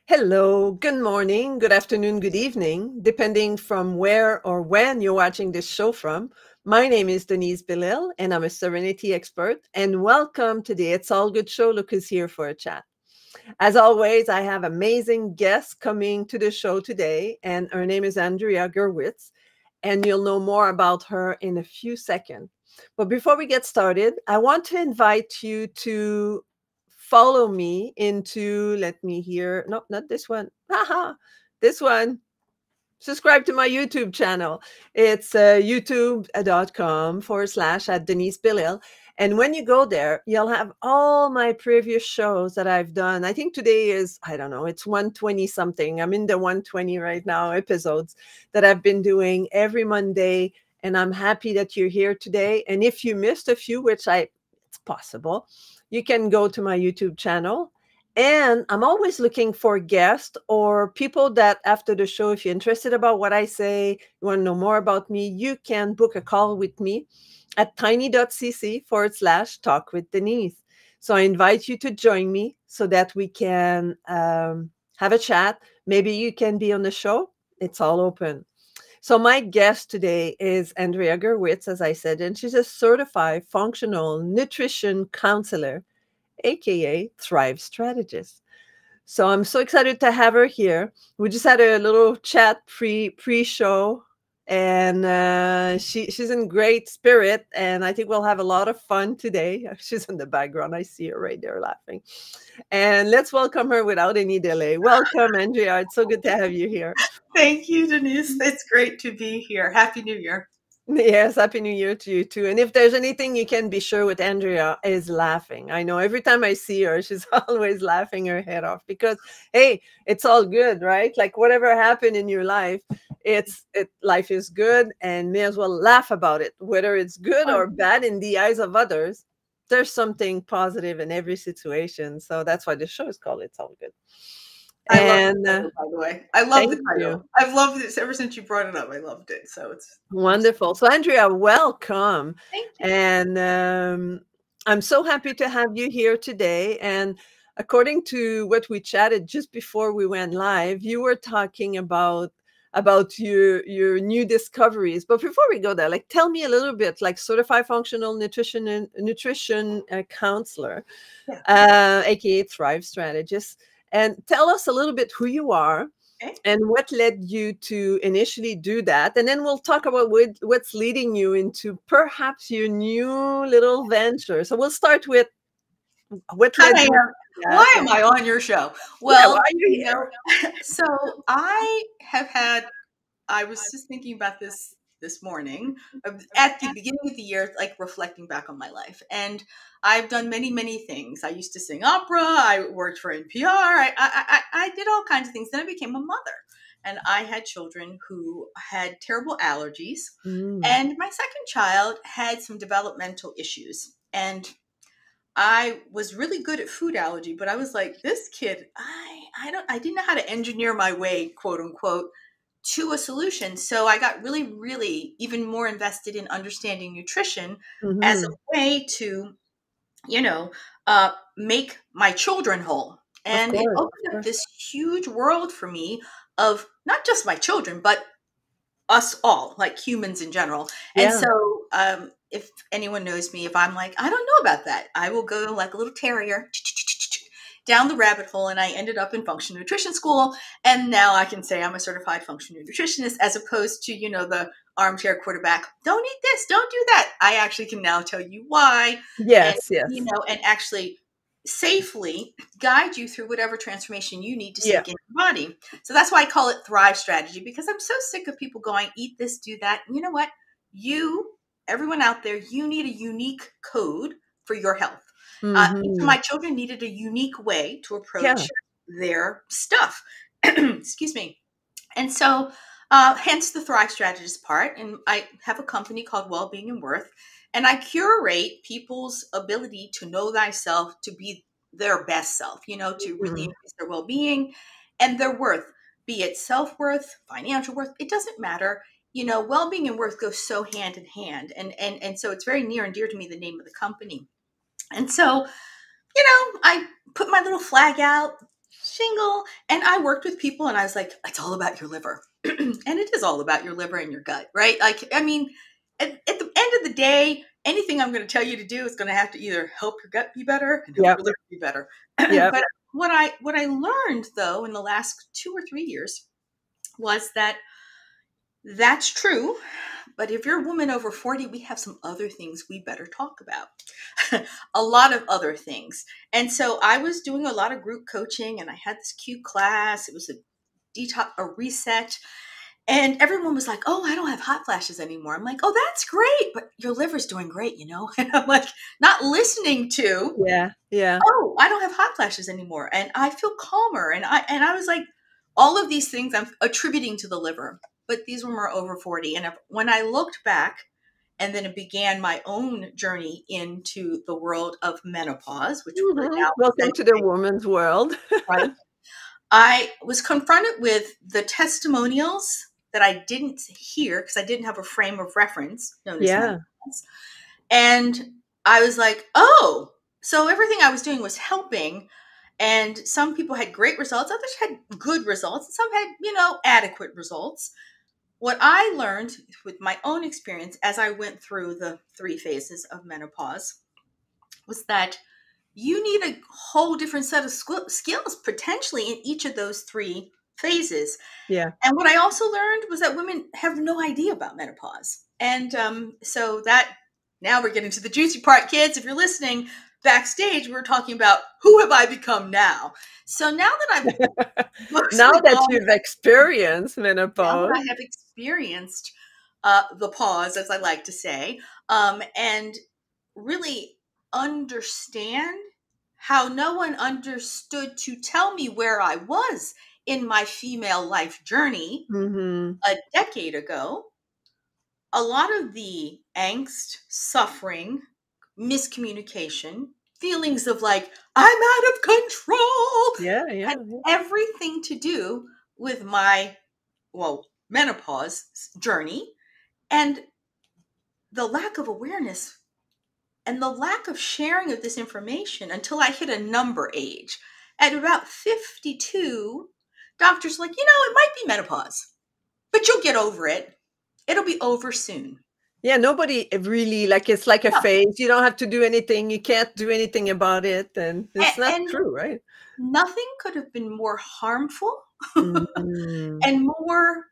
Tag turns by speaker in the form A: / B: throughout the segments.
A: Hello, good morning, good afternoon, good evening, depending from where or when you're watching this show from. My name is Denise Belisle, and I'm a serenity expert. And welcome to the It's All Good show. Look who's here for a chat. As always, I have amazing guests coming to the show today, and her name is Andrea Gewirtz, and you'll know more about her in a few seconds. But before we get started, I want to invite you to follow me into, let me hear, no, not this one. Haha, this one. Subscribe to my YouTube channel. It's youtube.com/ at Denise Belisle. And when you go there, you'll have all my previous shows that I've done. I think today is, I don't know, it's 120 something. I'm in the 120 right now episodes that I've been doing every Monday. And I'm happy that you're here today. And if you missed a few, it's possible, you can go to my YouTube channel. And I'm always looking for guests or people that after the show, if you're interested about what I say, you want to know more about me, you can book a call with me at tiny.cc/talk with Denise. So I invite you to join me so that we can have a chat. Maybe you can be on the show. It's all open. So my guest today is Andrea Gewirtz, as I said, and she's a certified functional nutrition counselor, aka Thrive Strategist. So I'm so excited to have her here. We just had a little chat pre-show, and she's in great spirit, and I think we'll have a lot of fun today. She's in the background. I see her right there laughing. And let's welcome her without any delay. Welcome, Andrea. It's so good to have you here.
B: Thank you, Denise. It's great to be here. Happy New Year.
A: Yes, Happy New Year to you too. And if there's anything you can be sure with Andrea is laughing. I know every time I see her, she's always laughing her head off because, hey, it's all good, right? Like whatever happened in your life, life is good and may as well laugh about it, whether it's good or bad in the eyes of others. There's something positive in every situation. So that's why the show is called It's All Good.
B: I love the title, by the way. I love the title.
A: You.
B: I've loved this ever since you brought it up. I loved it. So it's
A: wonderful. So Andrea, welcome.
B: Thank you.
A: And I'm so happy to have you here today. And according to what we chatted just before we went live, you were talking about your new discoveries. But before we go there, like tell me a little bit, like certified functional nutrition counselor, aka Thrive Strategist, and tell us a little bit who you are.
B: Okay.
A: And what led you to initially do that? And then we'll talk about what's leading you into perhaps your new little venture. So we'll start with what led you.
B: Why am I on your show? Well,
A: why are you here?
B: So I was just thinking about this morning at the beginning of the year, like reflecting back on my life. And I've done many, many things. I used to sing opera. I worked for NPR. I did all kinds of things. Then I became a mother. And I had children who had terrible allergies. And my second child had some developmental issues. And I was really good at food allergy, but I was like, this kid, I didn't know how to engineer my way, quote unquote, to a solution. So I got really, really even more invested in understanding nutrition as a way to, make my children whole. And it opened up this huge world for me of not just my children, but us all, like humans in general.
A: Yeah.
B: And so if anyone knows me, if I'm like, I don't know about that, I will go like a little terrier down the rabbit hole, and I ended up in functional nutrition school. And now I can say I'm a certified functional nutritionist, as opposed to, the armchair quarterback. Don't eat this, don't do that. I actually can now tell you why.
A: Yes,
B: and, and actually safely guide you through whatever transformation you need to sink in your body. So that's why I call it Thrive Strategy, because I'm so sick of people going, eat this, do that. And you know what? Everyone out there, you need a unique code for your health. My children needed a unique way to approach their stuff. Excuse me. And so hence the Thrive Strategist part. And I have a company called Wellbeing Worth, and I curate people's ability to know thyself, to be their best self, to really increase their well-being and their worth, be it self-worth, financial worth. It doesn't matter. Well-being and worth go so hand in hand. And so it's very near and dear to me, the name of the company. And so, I put my little flag out, shingle. And I worked with people and I was like, it's all about your liver. And it is all about your liver and your gut, right? Like, I mean, at the end of the day, anything I'm going to tell you to do is going to have to either help your gut be better and help
A: Yep.
B: your liver be better.
A: Yep.
B: But what I learned though in the last 2 or 3 years was that that's true. But if you're a woman over 40, we have some other things we better talk about. A lot of other things. And so I was doing a lot of group coaching and I had this cute class. It was a detox, a reset. And everyone was like, oh, I don't have hot flashes anymore. I'm like, oh, that's great. But your liver's doing great, you know? And I'm like, not listening to,
A: Yeah.
B: oh, I don't have hot flashes anymore. And I feel calmer. And I was like, all of these things I'm attributing to the liver. But these were over 40. And when I looked back, and then it began my own journey into the world of menopause, which we're now
A: Welcome to the woman's world.
B: right. I was confronted with the testimonials that I didn't hear because I didn't have a frame of reference known as menopause. And I was like, oh, so everything I was doing was helping. And some people had great results. Others had good results. And some had, adequate results. What I learned with my own experience as I went through the 3 phases of menopause was that you need a whole different set of skills potentially in each of those 3 phases.
A: Yeah.
B: And what I also learned was that women have no idea about menopause. And so that now we're getting to the juicy part, kids. If you're listening backstage, we're talking about who have I become now? So now that I've
A: you've experienced menopause,
B: now that I have experienced the pause, as I like to say, and really understand how no one understood to tell me where I was in my female life journey a decade ago. A lot of the angst, suffering, miscommunication, feelings of like, I'm out of control, had everything to do with my, menopause journey and the lack of awareness and the lack of sharing of this information until I hit a number age. At about 52, doctors were like, it might be menopause, but you'll get over it. It'll be over soon.
A: Yeah, nobody really, it's like a phase. You don't have to do anything. You can't do anything about it. And it's not true, right?
B: Nothing could have been more harmful and more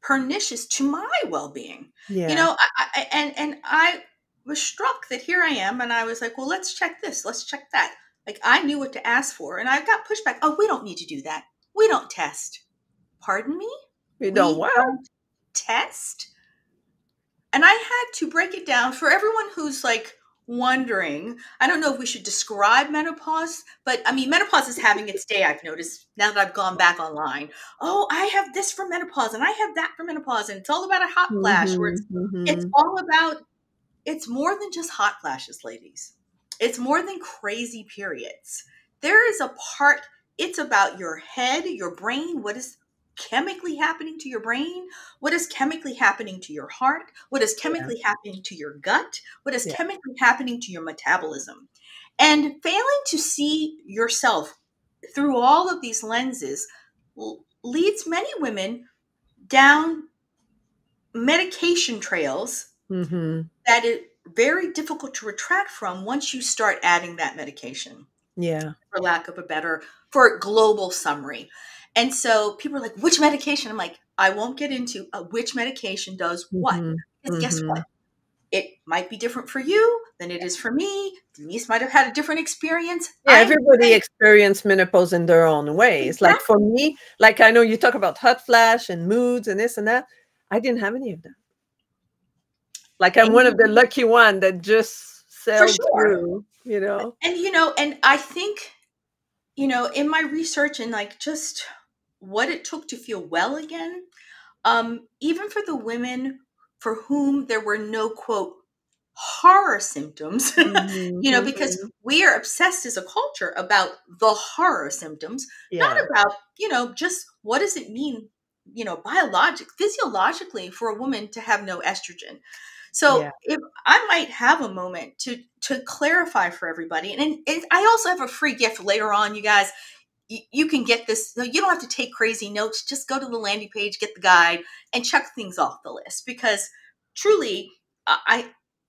B: pernicious to my well-being.
A: Yeah.
B: I was struck that here I am and I was like, well, let's check this, let's check that. Like I knew what to ask for and I got pushback. Oh, we don't need to do that. We don't test. Pardon me?
A: We don't
B: test? And I had to break it down for everyone who's like wondering. I don't know if we should describe menopause, but I mean, menopause is having its day, I've noticed now that I've gone back online. Oh, I have this for menopause and I have that for menopause. And it's all about a hot flash where it's all about, it's more than just hot flashes, ladies. It's more than crazy periods. There is a part, it's about your head, your brain. What is chemically happening to your brain? What is chemically happening to your heart? What is chemically happening to your gut? What is chemically happening to your metabolism? And failing to see yourself through all of these lenses leads many women down medication trails that is very difficult to retract from once you start adding that medication.
A: Yeah.
B: For lack of a better, for a global summary. And so people are like, which medication? I'm like, I won't get into which medication does what. Because guess what? It might be different for you than it is for me. Denise might have had a different experience.
A: Yeah, everybody experienced menopause in their own ways. Exactly. Like for me, like I know you talk about hot flash and moods and this and that. I didn't have any of that. Like I'm one of the lucky one that just sailed through,
B: And, and I think, in my research and like just what it took to feel well again, even for the women for whom there were no, quote, horror symptoms, because we are obsessed as a culture about the horror symptoms, not about, just what does it mean, physiologically for a woman to have no estrogen. So if I might have a moment to clarify for everybody, and I also have a free gift later on, you guys. you can get this. You don't have to take crazy notes. Just go to the landing page, get the guide, and check things off the list. Because truly,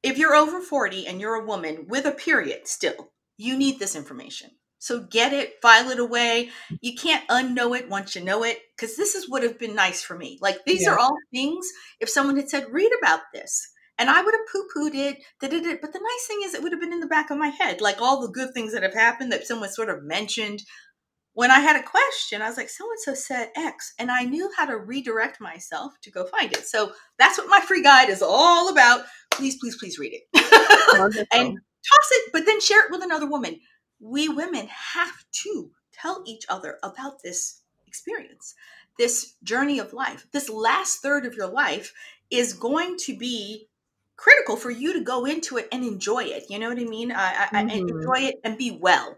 B: if you're over 40 and you're a woman with a period still, you need this information. So get it, file it away. You can't unknow it once you know it, because this is would have been nice for me. Like, these are all things, if someone had said, read about this, and I would have poo-pooed it, but the nice thing is it would have been in the back of my head, like all the good things that have happened that someone sort of mentioned. When I had a question, I was like, so-and-so said X, and I knew how to redirect myself to go find it. So that's what my free guide is all about. Please, please, please read it. And toss it, but then share it with another woman. We women have to tell each other about this experience, this journey of life. This last third of your life is going to be critical for you to go into it and enjoy it. You know what I mean? I enjoy it and be well,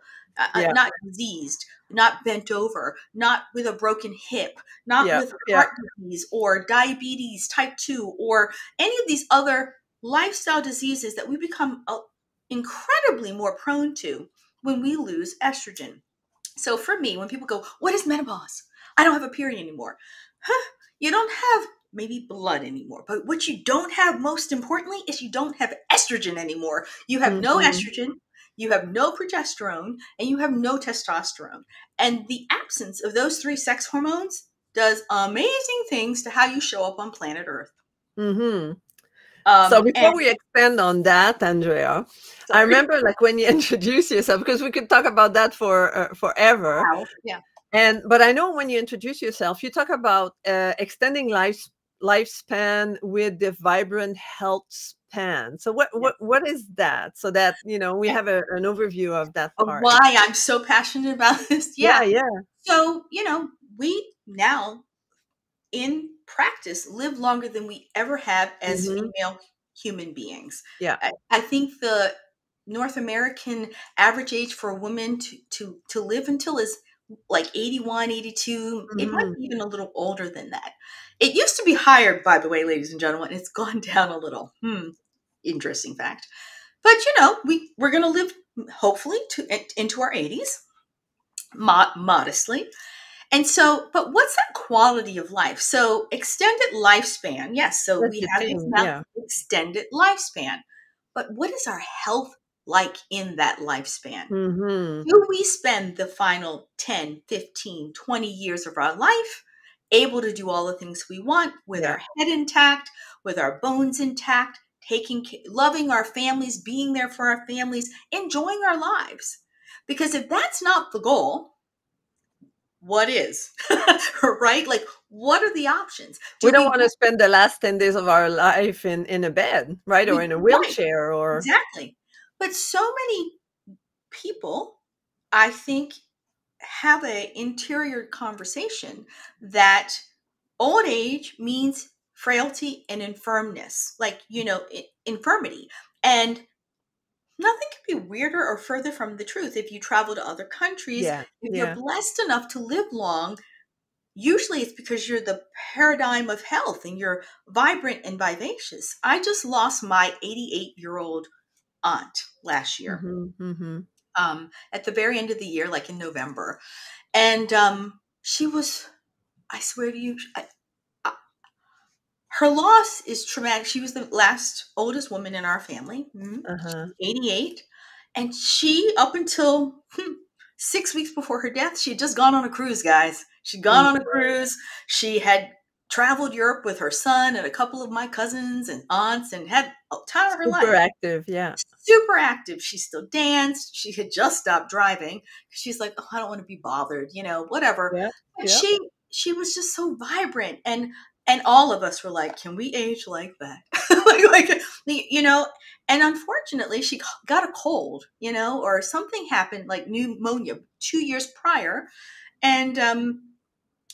B: not diseased, not bent over, not with a broken hip, not with heart disease or diabetes type 2 or any of these other lifestyle diseases that we become incredibly more prone to when we lose estrogen. So for me, when people go, what is menopause? I don't have a period anymore. You don't have maybe blood anymore. But what you don't have, most importantly, is you don't have estrogen anymore. You have no estrogen, you have no progesterone, and you have no testosterone. And the absence of those 3 sex hormones does amazing things to how you show up on planet Earth.
A: So before we expand on that, Andrea, I remember like when you introduce yourself, because we could talk about that for forever.
B: Wow. Yeah.
A: But I know when you introduce yourself, you talk about extending lifespan with the vibrant health span. So what is that? So that, we have an overview of that part.
B: Why I'm so passionate about this. Yeah. So, we now in practice live longer than we ever have as female human beings.
A: Yeah.
B: I think the North American average age for a woman to live until is like 81, 82. It might be even a little older than that. It used to be higher, by the way, ladies and gentlemen. It's gone down a little. Interesting fact. But, we're going to live hopefully into our 80s, modestly. And so, but what's that quality of life? So extended lifespan. Yes. So we have extended lifespan, but what is our health like in that lifespan? Do we spend the final 10, 15, 20 years of our life able to do all the things we want with our head intact, with our bones intact, loving our families, being there for our families, enjoying our lives? Because if that's not the goal, what is? Right? Like, what are the options?
A: We don't want to spend the last 10 days of our life in a bed, right? Or in a wheelchair or...
B: Exactly. But so many people, I think, have an interior conversation that old age means frailty and infirmness, like, infirmity. And nothing could be weirder or further from the truth. If you travel to other countries, if you're blessed enough to live long, usually it's because you're the paradigm of health and you're vibrant and vivacious. I just lost my 88-year-old aunt last year, at the very end of the year, like in November. And she was, I swear to you, her loss is traumatic. She was the last oldest woman in our family, 88. And she, up until 6 weeks before her death, she had just gone on a cruise, guys. She'd gone on a cruise. She had traveled Europe with her son and a couple of my cousins and aunts and had a time of her life.
A: Super active, yeah.
B: Super active. She still danced. She had just stopped driving. She's like, I don't want to be bothered, whatever. Yeah, but she was just so vibrant. And all of us were like, can we age like that? And unfortunately she got a cold, or something happened, like pneumonia 2 years prior. And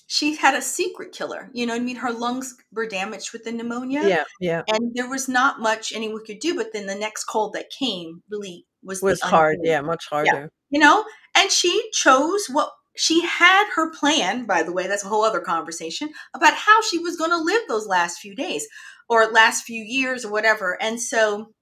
B: she had a secret killer, her lungs were damaged with the pneumonia.
A: Yeah.
B: And there was not much anyone could do, but then the next cold that came really was
A: hard. Yeah, much harder.
B: And she chose she had her plan, by the way, that's a whole other conversation about how she was going to live those last few days or last few years or whatever. And so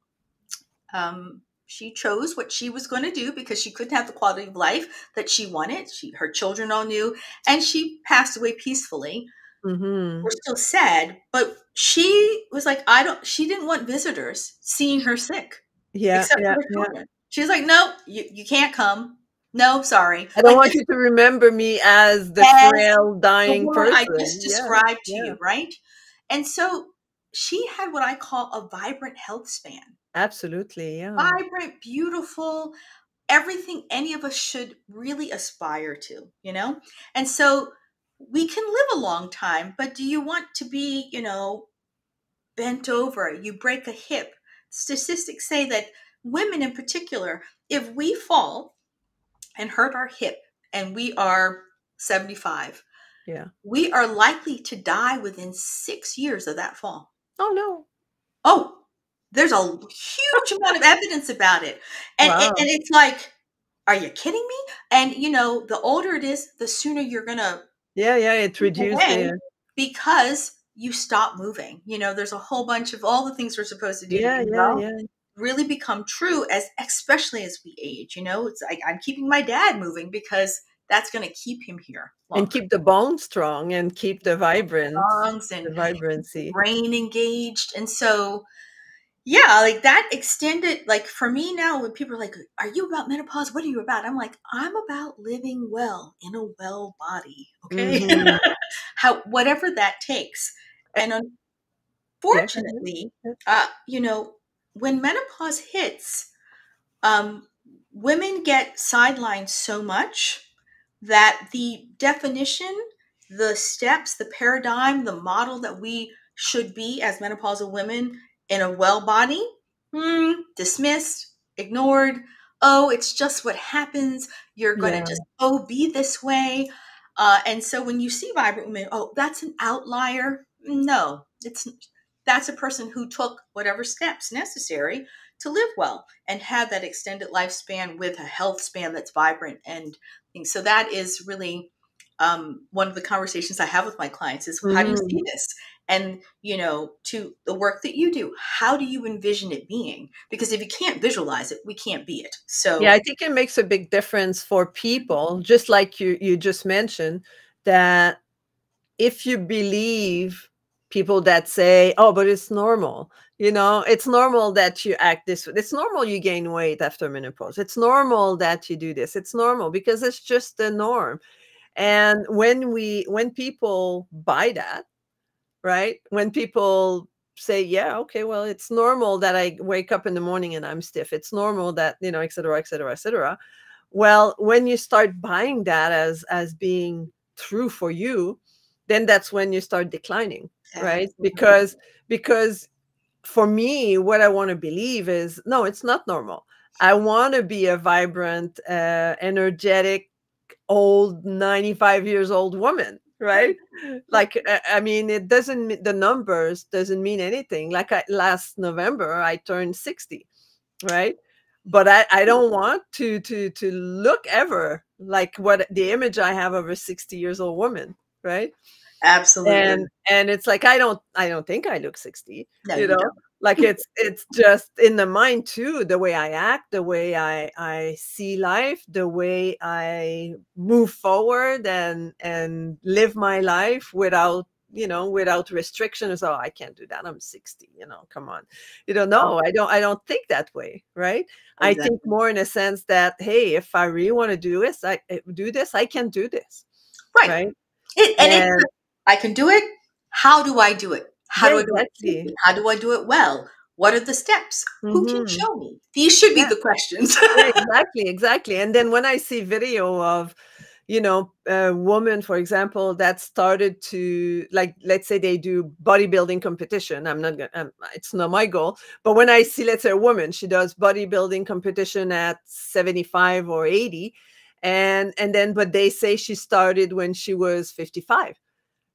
B: She chose what she was going to do because she couldn't have the quality of life that she wanted. Her children all knew, and she passed away peacefully.
A: Mm-hmm.
B: We're still sad, but she was like, she didn't want visitors seeing her sick,
A: Yeah,
B: except
A: yeah,
B: for her
A: yeah.
B: children. She was like, no, you can't come. No, sorry.
A: I don't
B: Like
A: want you to remember me as the
B: as
A: frail,
B: the
A: dying
B: woman I just
A: person. Yeah,
B: described to
A: yeah,
B: you, right? And so she had what I call a vibrant health span.
A: absolutely. Yeah,
B: Vibrant, beautiful, everything any of us should really aspire to, you know? And so we can live a long time, but do you want to be, bent over? You break a hip. Statistics say that women in particular, if we fall and hurt our hip and we are 75,
A: yeah.
B: we are likely to die within 6 years of that fall.
A: Oh no!
B: Oh, there's a huge amount of evidence about it. And
A: Wow.
B: it's like, are you kidding me? And the older it is, the sooner you're gonna
A: Yeah, yeah. It
B: move
A: reduced
B: away
A: the.
B: because you stop moving. There's a whole bunch of all the things we're supposed to do to
A: Yeah,
B: be
A: yeah,
B: well
A: yeah.
B: really become true especially as we age. It's like I'm keeping my dad moving because that's going to keep him here
A: And
B: longer.
A: keep the bone strong and keep the
B: Lungs
A: the
B: and the
A: vibrancy.
B: brain engaged. And so, yeah, like that extended, like for me now, when people are like, are you about menopause? What are you about? I'm like, I'm about living well in a well body. Okay.
A: Mm-hmm.
B: Whatever that takes. And
A: Yeah. Go ahead.
B: unfortunately, when menopause hits, um, women get sidelined so much that the definition, the steps, the paradigm, the model that we should be as menopausal women in a well body, dismissed, ignored. Oh, it's just what happens. You're going to
A: Yeah.
B: just, be this way. And so when you see vibrant women, oh, that's an outlier. No, that's a person who took whatever steps necessary to live well and have that extended lifespan with a health span that's vibrant and things. So that is really one of the conversations I have with my clients is, how do you
A: Mm-hmm.
B: see this? And, to the work that you do, how do you envision it being? Because if you can't visualize it, we can't be it.
A: Yeah,
B: So,
A: I think it makes a big difference for people, just like you just mentioned, that if you believe people that say, "Oh, but it's normal," it's normal that you act this way. It's normal you gain weight after menopause. It's normal that you do this. It's normal because it's just the norm. And when people buy that, right? When people say, yeah, okay, well, it's normal that I wake up in the morning and I'm stiff. It's normal that, et cetera, et cetera, et cetera. Well, when you start buying that as being true for you, then that's when you start declining, right?
B: absolutely.
A: Because for me, what I want to believe is, no, it's not normal. I want to be a vibrant, energetic, old 95 years old woman, right? Like I mean, the numbers doesn't mean anything. Like last November I turned 60, right? But I don't want to look ever like what the image I have of a 60 years old woman, right?
B: Absolutely.
A: And it's like I don't think I look 60,
B: No,
A: you
B: you
A: know?
B: don't.
A: Like it's just in the mind too, the way I act, the way I see life, the way I move forward and live my life without restrictions. Oh, I can't do that. I'm 60, come on.
B: Oh,
A: No, I don't think that way, right? I think
B: exactly.
A: more in a sense that, hey, if I really want to do this, I can do this,
B: Right.
A: right?
B: And it's,
A: And
B: I can do it. How do I do it? How
A: yeah,
B: do I do it
A: exactly.
B: safely? How do I do it well? What are the steps? Who can
A: Mhm.
B: show me? These should be
A: Yeah,
B: the questions.
A: yeah, exactly, exactly. And then when I see video of, a woman, for example, that started to, like, let's say they do bodybuilding competition. I'm not gonna, it's not my goal, but when I see, let's say, a woman, she does bodybuilding competition at 75 or 80, and then, but they say she started when she was 55.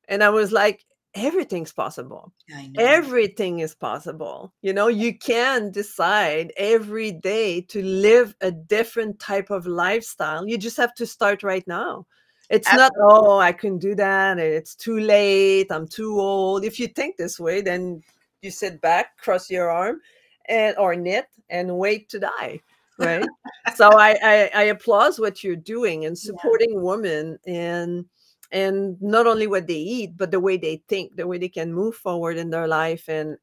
A: And I was like, everything's possible.
B: I know.
A: Everything is possible. You can decide every day to live a different type of lifestyle. You just have to start right now. It's not,
B: Absolutely.
A: oh, I can do that. It's too late. I'm too old. If you think this way, then you sit back, cross your arm, and or knit and wait to die, right? So I applaud what you're doing and
B: Yeah.
A: supporting women and not only what they eat, but the way they think, the way they can move forward in their life and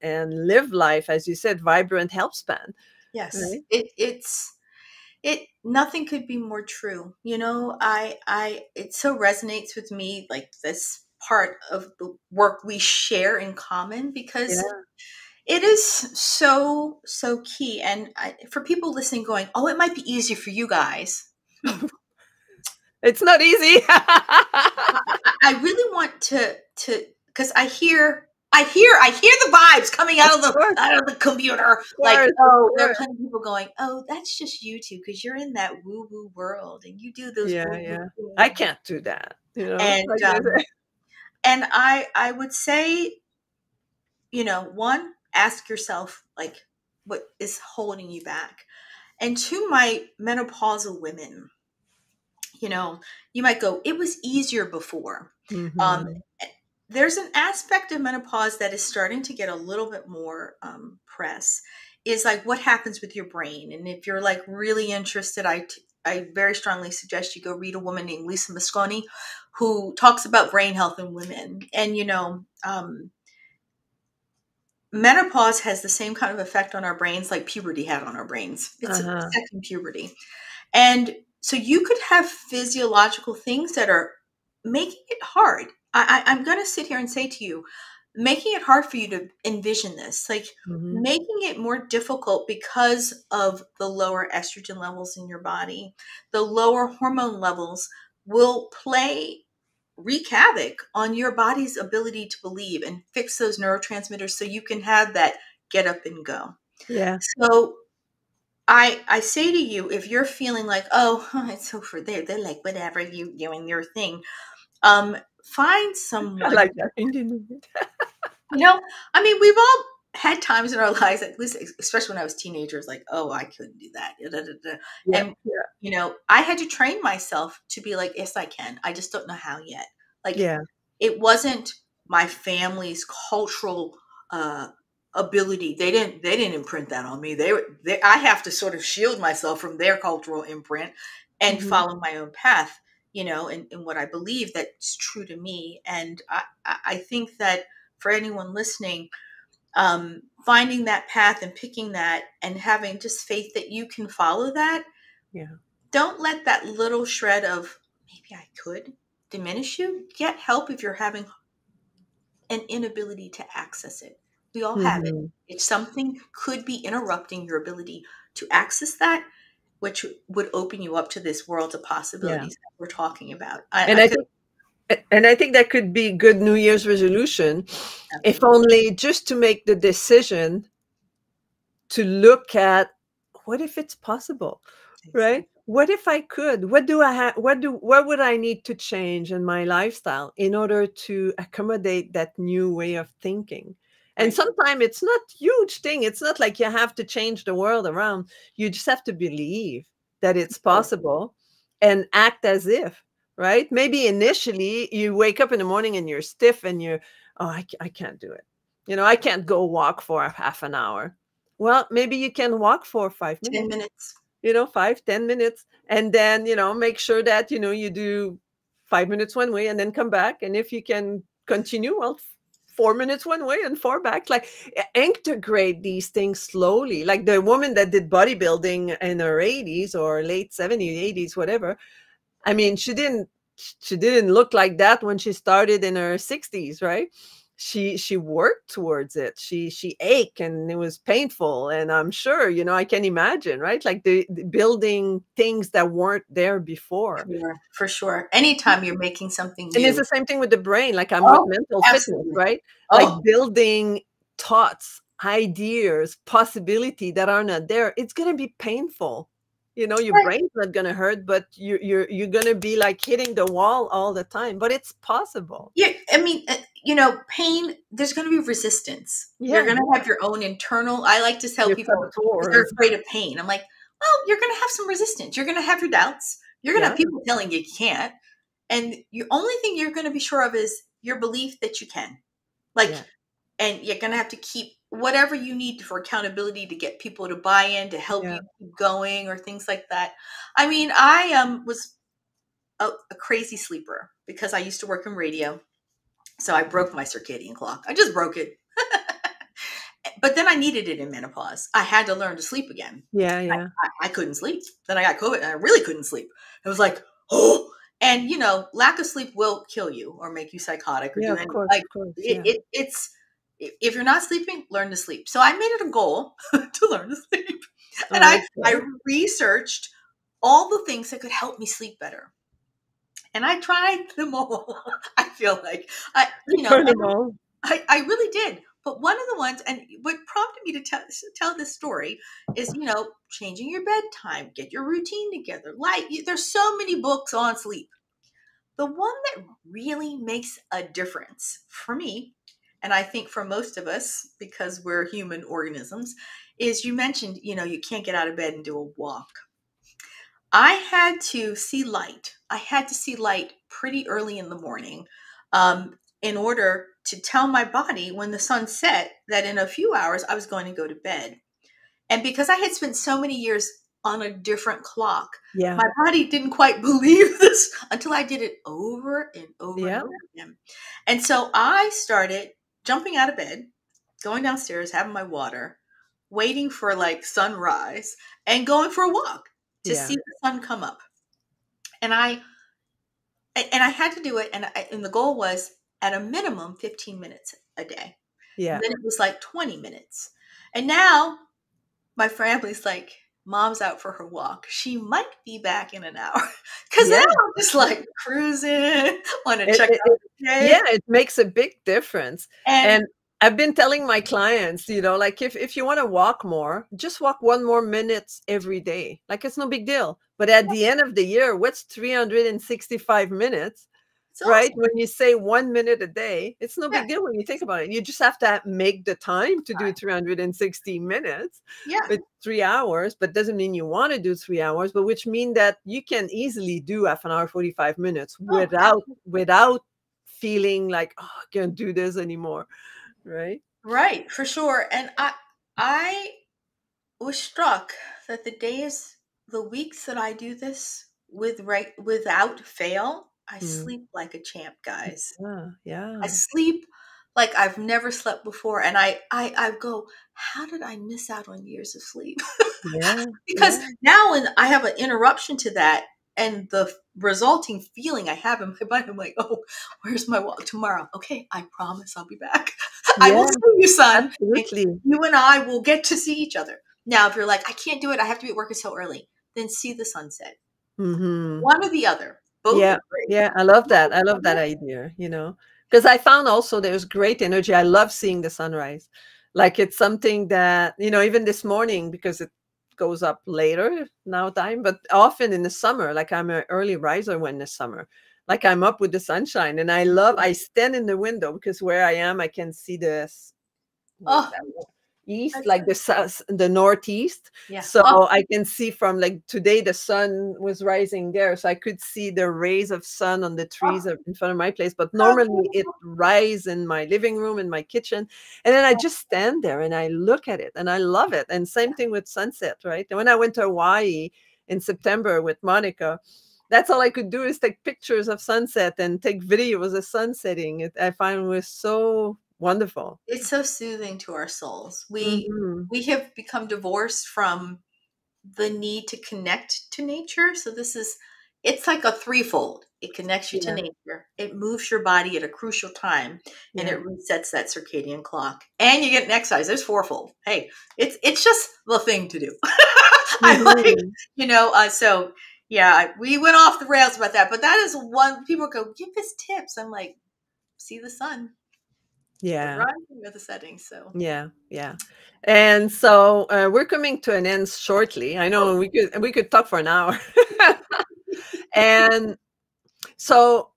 A: live life, as you said, vibrant health span,
B: Yes.
A: right?
B: It nothing could be more true. I it so resonates with me, like this part of the work we share in common, because
A: Yeah.
B: it is so key. And for people listening going, oh, it might be easier for you guys.
A: It's not easy.
B: I really want to because I hear the vibes coming
A: Of course,
B: out of the computer. Like,
A: of
B: oh, there are
A: course.
B: plenty of people going, oh, that's just you two because you're in that woo woo world and you do those
A: Yeah,
B: woo woo
A: yeah. I
B: things.
A: can't do that,
B: And
A: like I said.
B: and I would say, one, ask yourself like what is holding you back. And to my menopausal women, you know, you might go, it was easier before. Um,
A: Mhm.
B: there's an aspect of menopause that is starting to get a little bit more press, is like what happens with your brain. And if you're like really interested, I very strongly suggest you go read a woman named Lisa Mosconi, who talks about brain health in women. And menopause has the same kind of effect on our brains like puberty had on our brains. It's a
A: Uh-huh.
B: second puberty. And so you could have physiological things that are making it hard. I'm going to sit here and say to you, making it hard for you to envision this, like
A: Mhm.
B: making it more difficult because of the lower estrogen levels in your body. The lower hormone levels will wreak havoc on your body's ability to believe and fix those neurotransmitters so you can have that get up and go.
A: Yeah.
B: So I say to you, if you're feeling like, oh, it's so for they're like whatever, you doing your thing, find
A: I
B: someone.
A: like that. Indian.
B: You know, I mean, we've all had times in our lives, at least especially when I was teenagers, like, oh, I couldn't do that. Da, da, da, da.
A: Yeah,
B: And
A: yeah,
B: I had to train myself to be like, yes, I can. I just don't know how yet. Like,
A: yeah.
B: it wasn't my family's cultural uh ability. They didn't imprint that on me. I have to sort of shield myself from their cultural imprint and
A: Mhm.
B: follow my own path, in what I believe that's true to me. And I think that for anyone listening, finding that path and picking that and having just faith that you can follow that,
A: Yeah.
B: don't let that little shred of maybe I could diminish you. Get help if you're having an inability to access it. We all have it.
A: Mhm.
B: It's something could be interrupting your ability to access that, which would open you up to this world of
A: Yeah.
B: possibilities that we're talking about.
A: And
B: I
A: I
B: could
A: think and I think that could be good New Year's resolution, if
B: absolutely.
A: only just to make the decision to look at what if it's possible, right?
B: Exactly.
A: What if I could? What do I have? What would I need to change in my lifestyle in order to accommodate that new way of thinking? And
B: Right.
A: sometimes it's not huge thing. It's not like you have to change the world around. You just have to believe that it's
B: Sure.
A: possible and act as if, right? Maybe initially you wake up in the morning and you're stiff and you're, oh, I can't do it. I can't go walk for a half an hour. Well, maybe you can walk for 5 minutes,
B: 10 minutes.
A: 5, 10 minutes, and then, make sure that, you do 5 minutes one way and then come back. And if you can continue, well, 4 minutes one way and four back. Like integrate these things slowly. Like the woman that did bodybuilding in her 80s or late 70s, 80s, whatever. I mean, she didn't look like that when she started in her 60s, right? She worked towards it. She ached and it was painful. And I'm sure, I can imagine, right? Like the building things that weren't there before.
B: Sure, for sure. Anytime you're making something
A: And it's
B: new.
A: the same thing with the brain. Like I'm with
B: Oh,
A: mental fitness,
B: absolutely.
A: right? Like
B: Oh,
A: building thoughts, ideas, possibility that are not there. It's gonna be painful. Your
B: right.
A: brain's not gonna hurt, but you're gonna be like hitting the wall all the time. But it's possible.
B: Yeah, I mean, pain, there's going to be resistance. You're
A: Yeah,
B: going to have your own internal. I like to tell
A: your
B: people if they're
A: saboteurs.
B: afraid of pain, I'm like, well, you're going to have some resistance. You're going to have your doubts. You're going to
A: Yeah,
B: have people telling you can't. And the only thing you're going to be sure of is your belief that you can. Like,
A: yeah,
B: and you're going to have to keep whatever you need for accountability to get people to buy in, to help
A: Yeah.
B: you keep going, or things like that. I mean, I was a crazy sleeper because I used to work in radio. So I broke my circadian clock. I just broke it. But then I needed it in menopause. I had to learn to sleep again.
A: Yeah. Yeah.
B: I couldn't sleep. Then I got COVID and I really couldn't sleep. It was like, oh, and lack of sleep will kill you or make you psychotic or
A: Yeah.
B: do
A: Of
B: anything.
A: course.
B: Like
A: Of course. Yeah.
B: it's if you're not sleeping, learn to sleep. So I made it a goal to learn to sleep. And
A: Oh, that's
B: I
A: good.
B: researched all the things that could help me sleep better. And I tried them all. I feel like
A: Turn them on.
B: I really did. But one of the ones, and what prompted me to tell this story is, changing your bedtime, get your routine together. There's so many books on sleep. The one that really makes a difference for me, and I think for most of us, because we're human organisms, is you mentioned, you can't get out of bed and do a walk. I had to see light. I had to see light pretty early in the morning in order to tell my body when the sun set that in a few hours I was going to go to bed. And because I had spent so many years on a different clock,
A: Yeah.
B: my body didn't quite believe this until I did it over and over and over again. And so I started jumping out of bed, going downstairs, having my water, waiting for like sunrise, and going for a walk to
A: Yeah.
B: see the sun come up. And I had to do it, and the goal was at a minimum 15 minutes a day.
A: Yeah.
B: And then it was like 20 minutes. And now my family's like, Mom's out for her walk. She might be back in an hour. Because now I'm just like cruising, want to check out the day.
A: Yeah, it makes a big difference.
B: And
A: And I've been telling my clients, like if you want to walk more, just walk 1 more minute every day. Like it's no big deal. But at the end of the year, what's 365 minutes?
B: it's
A: Right?
B: awesome.
A: When you say 1 minute a day, it's no
B: Yeah.
A: big deal when you think about it. You just have to make the time to do 360 minutes.
B: Yeah.
A: It's 3 hours, but doesn't mean you want to do 3 hours, but which mean that you can easily do half an hour, 45 minutes without feeling like, oh, I can't do this anymore. Right?
B: Right, for sure. And I was struck that the weeks that I do this without fail, I sleep like a champ, guys.
A: Yeah. Yeah.
B: I sleep like I've never slept before. And I go, how did I miss out on years of sleep?
A: Yeah.
B: Because now when I have an interruption to that and the resulting feeling I have in my mind, I'm like, oh, where's my walk tomorrow? Okay, I promise I'll be back. I will see you, son.
A: Absolutely.
B: You and I will get to see each other. Now, if you're like, I can't do it, I have to be at work until early, then see the sunset. One or the other. Both are great.
A: Yeah, I love that. I love that idea, because I found also there's great energy. I love seeing the sunrise. Like it's something that, even this morning, because it goes up later now time, but often in the summer, like I'm an early riser when the summer, like I'm up with the sunshine and I stand in the window because where I am, I can see this. East, like the south, the northeast.
B: Yeah.
A: So I can see from like today the sun was rising there, so I could see the rays of sun on the trees in front of my place. But normally it rises in my living room, in my kitchen, and then I just stand there and I look at it and I love it. And same thing with sunset, right? And when I went to Hawaii in September with Monica, that's all I could do is take pictures of sunset and take videos of sun setting. I find it was so wonderful.
B: It's so soothing to our souls. We have become divorced from the need to connect to nature. So it's like a threefold. It connects you to nature. It moves your body at a crucial time, and it resets that circadian clock. And you get an exercise. There's fourfold. Hey, it's just the thing to do. I like, so yeah, we went off the rails about that, but that is one people go, give us tips. I'm like, see the sun.
A: Yeah.
B: The rising or the setting. So
A: yeah. And so we're coming to an end shortly. I know we could talk for an hour. And so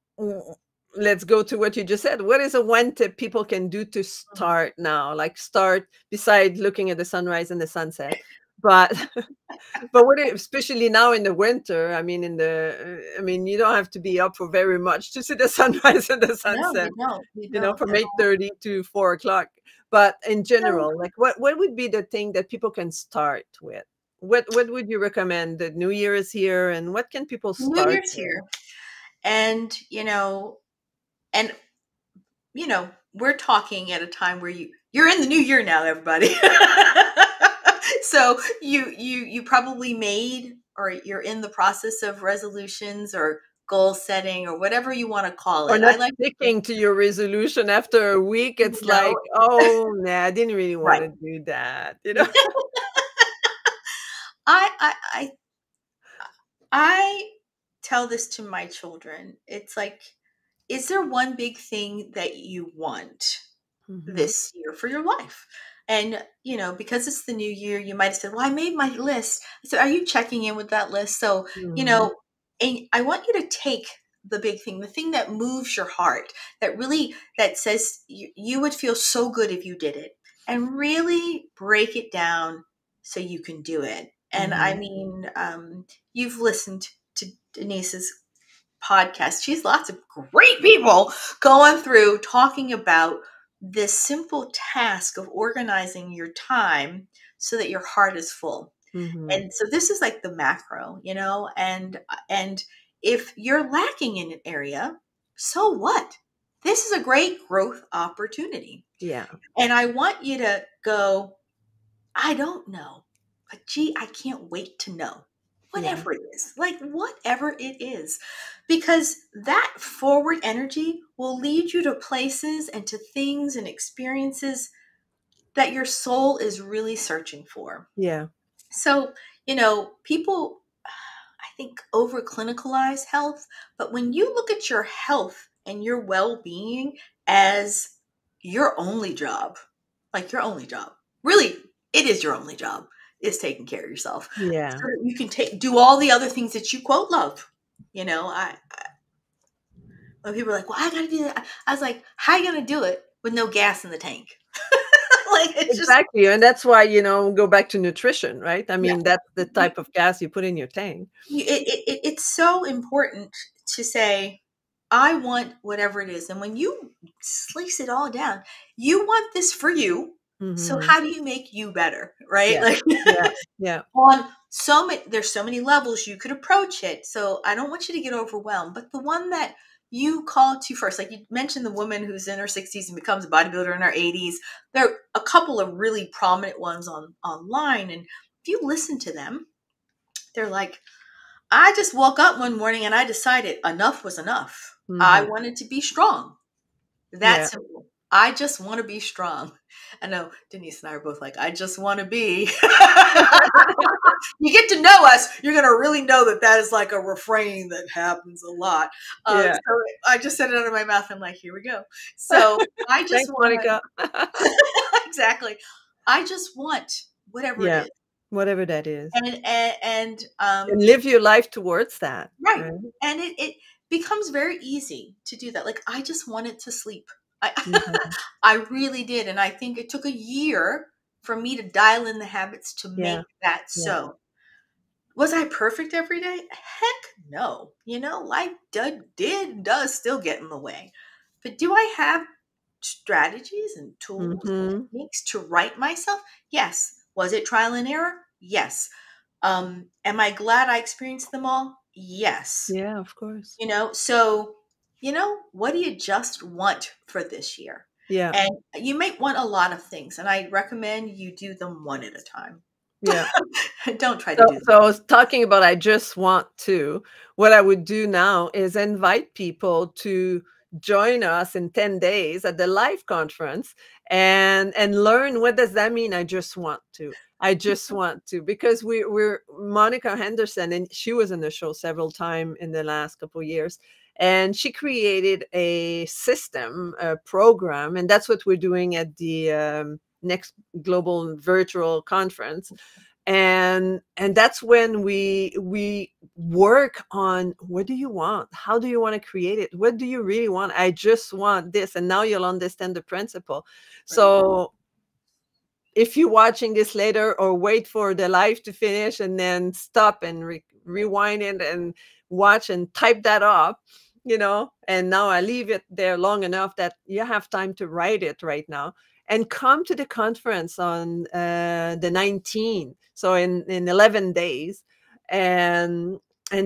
A: let's go to what you just said. What is a one tip people can do to start now? Like start beside looking at the sunrise and the sunset, but but especially now in the winter, I mean, you don't have to be up for very much to see the sunrise and the
B: No,
A: sunset,
B: you don't
A: from
B: at all.
A: 8:30 to 4 o'clock. But in
B: So
A: general, like what would be the thing that people can start with? What would you recommend? The New Year is here, and what can people
B: New
A: start
B: Year's
A: with?
B: here, and and we're talking at a time where you're in the new year now, everybody. So you probably made, or you're in the process of resolutions or goal setting or whatever you want to call
A: Or
B: it.
A: not
B: I like
A: sticking to your resolution after a week.
B: you
A: It's
B: know
A: like, oh, nah, I didn't really want
B: right.
A: to do that.
B: I I I I tell this to my children. It's like, is there one big thing that you want
A: Hmm.
B: this year for your life? And, because it's the new year, you might have said, well, I made my list. So are you checking in with that list? So,
A: Hmm.
B: and I want you to take the big thing, the thing that moves your heart, that says you would feel so good if you did it, and really break it down so you can do it. And I
A: Hmm.
B: mean, you've listened to Denise's podcast. She's lots of great people going through talking about this simple task of organizing your time so that your heart is full.
A: Hmm.
B: And so this is like the macro, and if you're lacking in an area, so what? This is a great growth opportunity.
A: Yeah.
B: And I want you to go, I don't know, but gee, I can't wait to know.
A: Yeah.
B: Whatever it is, like whatever it is, because that forward energy will lead you to places and to things and experiences that your soul is really searching for.
A: Yeah.
B: So, people, I think, over clinicalize health, but when you look at your health and your well being as your only job, like your only job, really, it is your only job, is taking care of yourself. So
A: Yeah.
B: that you can do all the other things that you quote love. When people are like, well, I got to do that. I was like, how are you going to do it with no gas in the tank? Like, it's just,
A: Exactly. And that's why, go back to nutrition, right? I
B: yeah.
A: mean, that's the type of gas you put in your tank.
B: It's so important to say, I want whatever it is. And when you slice it all down, you want this for you. So
A: Hmm.
B: how do you make you better? Right?
A: Yeah.
B: Like
A: Yeah. Yeah.
B: on there's so many levels you could approach it. So I don't want you to get overwhelmed, but the one that you call to first, like you mentioned, the woman who's in her 60s and becomes a bodybuilder in her 80s. There are a couple of really prominent ones online. And if you listen to them, they're like, I just woke up one morning and I decided enough was enough. I
A: Hmm.
B: wanted to be strong. That
A: Yeah.
B: simple. I just want to be strong. I know Denise and I are both like, I just want to be. You get to know us, you're going to really know that is like a refrain that happens a lot.
A: Yeah.
B: So I just said it out of my mouth. I'm like, here we go. So I just
A: Thanks,
B: want
A: Monica.
B: exactly. I just want whatever it
A: Yeah.
B: is.
A: Whatever that is.
B: And
A: And live your life towards that.
B: right.
A: Right.
B: And it becomes very easy to do that. Like, I just wanted to sleep. I,
A: Hmm.
B: I really did. And I think it took a year for me to dial in the habits to
A: Yeah.
B: make that
A: Yeah.
B: so. Was I perfect every day? Heck no. Life does still get in the way. But do I have strategies and tools and
A: Hmm.
B: techniques to right myself? Yes. Was it trial and error? Yes. Am I glad I experienced them all? Yes.
A: Yeah, of course.
B: So, what do you just want for this year?
A: Yeah.
B: And you might want a lot of things, and I recommend you do them one at a time.
A: Yeah.
B: Don't try to
A: So,
B: do them.
A: so I was talking about I just want to. What I would do now is invite people to join us in 10 days at the live conference and learn what does that mean. I just want to. I just want to, because we're Monica Henderson, and she was in the show several times in the last couple of years. And she created a system, a program, and that's what we're doing at the next global virtual conference. And that's when we work on, what do you want, how do you want to create it, what do you really want. I just want this, and now you'll understand the principle.
B: Right.
A: So if you're watching this later, or wait for the live to finish and then stop and rewind it and watch and type that up, and now I leave it there long enough that you have time to write it right now, and come to the conference on the 19th, so in 11 days, and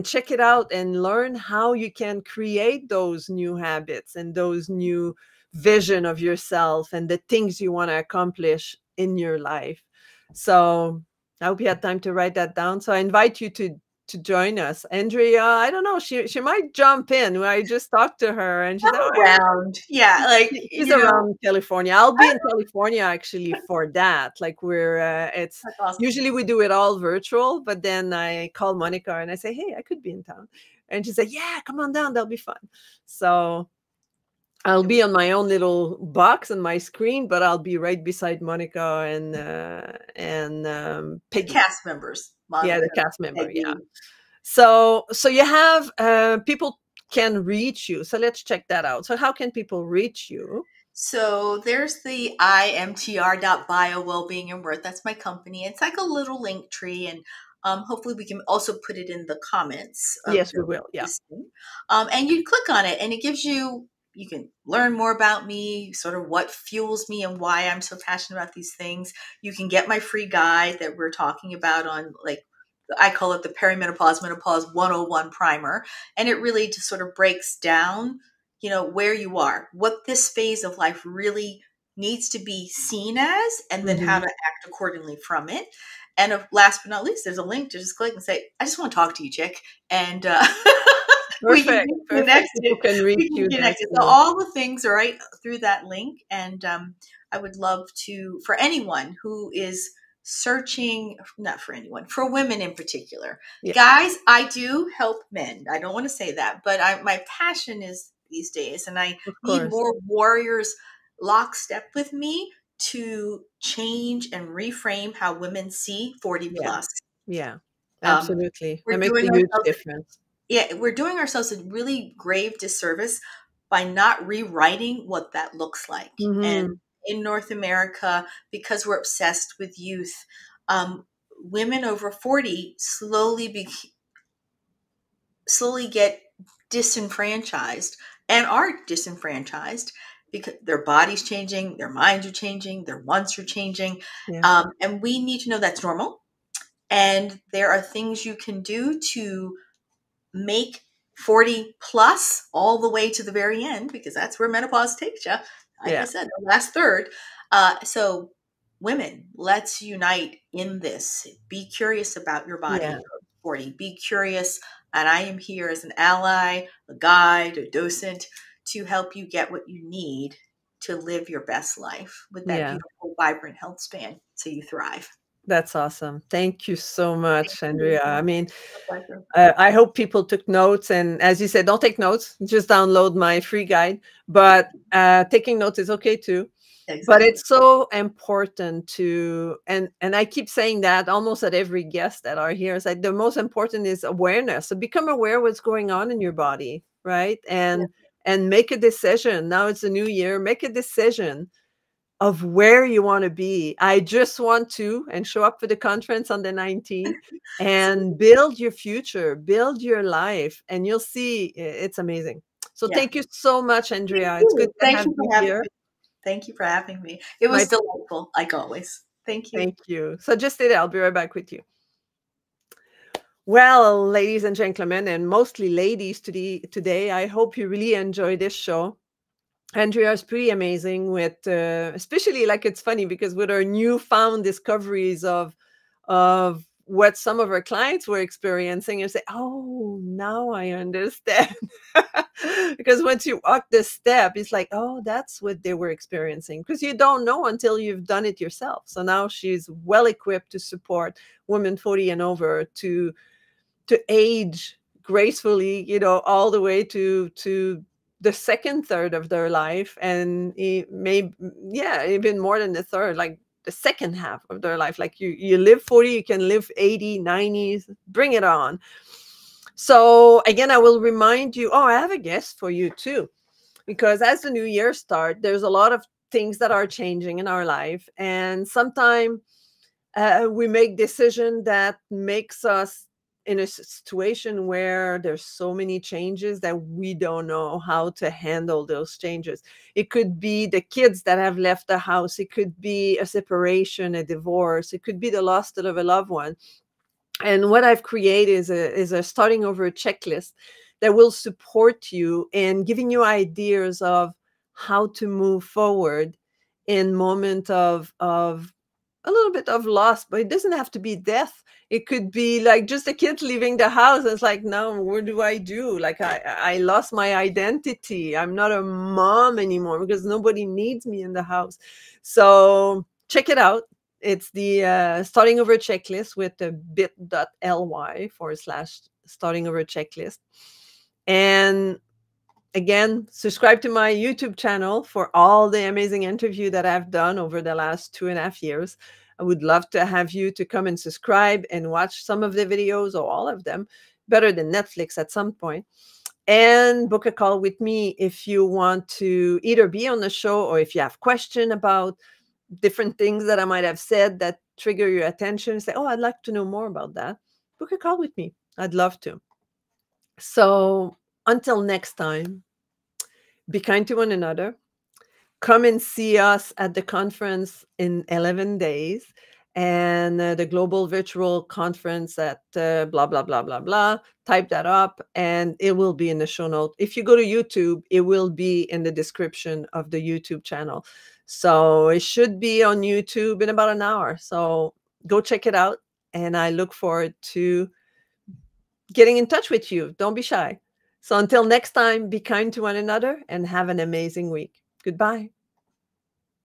A: check it out and learn how you can create those new habits and those new vision of yourself and the things you want to accomplish in your life. So I hope you had time to write that down. So I invite you to join us. Andrea, I don't know, she might jump in. I just talked to her and she's
B: around. Yeah, like,
A: she's around California. I'll be in California actually for that. Like it's
B: awesome.
A: Usually we do it all virtual, but then I call Monica and I say, hey, I could be in town. And she said, yeah, come on down. That'll be fun. So I'll be on my own little box on my screen, but I'll be right beside Monica and Peggy.
B: The cast members.
A: Monica, the cast member. Peggy. Yeah. So you have people can reach you. So let's check that out. So how can people reach you?
B: So there's the imtr.bio Wellbeing and Worth. That's my company. It's like a little link tree, and hopefully we can also put it in the comments.
A: Yes, we will. Yeah.
B: And you click on it and it gives you can learn more about me, sort of what fuels me and why I'm so passionate about these things. You can get my free guide that we're talking about on, like, I call it the Perimenopause Menopause 101 Primer. And it really just sort of breaks down, where you are, what this phase of life really needs to be seen as, and then how to act accordingly from it. And last but not least, there's a link to just click and say, I just want to talk to you, chick. And
A: Perfect.
B: People can reach you. So all the things are right through that link. And I would love to, for anyone who is searching, not for anyone, for women in particular. Yeah. Guys, I do help men. I don't want to say that, but my passion is these days, and I need more warriors lockstep with me to change and reframe how women see 40 plus.
A: Yeah, absolutely. That makes a huge difference.
B: Yeah, we're doing ourselves a really grave disservice by not rewriting what that looks like. And in North America, because we're obsessed with youth, women over 40 slowly get disenfranchised and are disenfranchised because their body's changing, their minds are changing, their wants are changing. Yeah. And we need to know that's normal. And there are things you can do to make 40 plus all the way to the very end, because that's where menopause takes you. Like I said, the last third. So women, let's unite in this. Be curious about your body. Yeah. 40. Be curious. And I am here as an ally, a guide, a docent to help you get what you need to live your best life with that beautiful, vibrant health span so you thrive.
A: That's awesome. Thank you so much, Andrea. I mean, I hope people took notes. And as you said, don't take notes. Just download my free guide. But taking notes is okay too. Exactly. But it's so important to, and I keep saying that almost at every guest that are here. It's like the most important is awareness. So become aware what's going on in your body, right? And make a decision. Now it's a new year. Make a decision of where you want to be. I just want to, and show up for the conference on the 19th and build your future, build your life, and you'll see it's amazing. So thank you so much, Andrea. It's good to have you here.
B: Thank you for having me. It was delightful, like always. Thank you.
A: Thank you. So just stay there. I'll be right back with you. Well, ladies and gentlemen, and mostly ladies today, I hope you really enjoy this show. Andrea is pretty amazing with, especially, like, it's funny because with our newfound discoveries of what some of our clients were experiencing, and say, oh, now I understand. Because once you walk this step, it's like, oh, that's what they were experiencing, because you don't know until you've done it yourself. So now she's well equipped to support women 40 and over to age gracefully, all the way to the second third of their life, and even more than the third, like the second half of their life. Like you live 40, you can live 80, 90, bring it on. So again, I will remind you, I have a guest for you too, because as the new year starts, there's a lot of things that are changing in our life. And sometimes we make decision that makes us in a situation where there's so many changes that we don't know how to handle those changes. It could be the kids that have left the house. It could be a separation, a divorce. It could be the loss of a loved one. And what I've created is a starting over checklist that will support you in giving you ideas of how to move forward in moment of a little bit of loss, but it doesn't have to be death. It could be like just a kid leaving the house. It's like, no, what do I do? Like I lost my identity. I'm not a mom anymore because nobody needs me in the house. So check it out. It's the starting over checklist with the bit.ly/starting over checklist. And again, subscribe to my YouTube channel for all the amazing interview that I've done over the last 2.5 years. I would love to have you to come and subscribe and watch some of the videos or all of them, better than Netflix at some point. And book a call with me if you want to either be on the show or if you have question about different things that I might have said that trigger your attention. Say, oh, I'd like to know more about that. Book a call with me. I'd love to. So until next time, be kind to one another. Come and see us at the conference in 11 days and the global virtual conference at blah, blah, blah, blah, blah. Type that up and it will be in the show note. If you go to YouTube, it will be in the description of the YouTube channel. So it should be on YouTube in about an hour. So go check it out. And I look forward to getting in touch with you. Don't be shy. So until next time, be kind to one another and have an amazing week. Goodbye.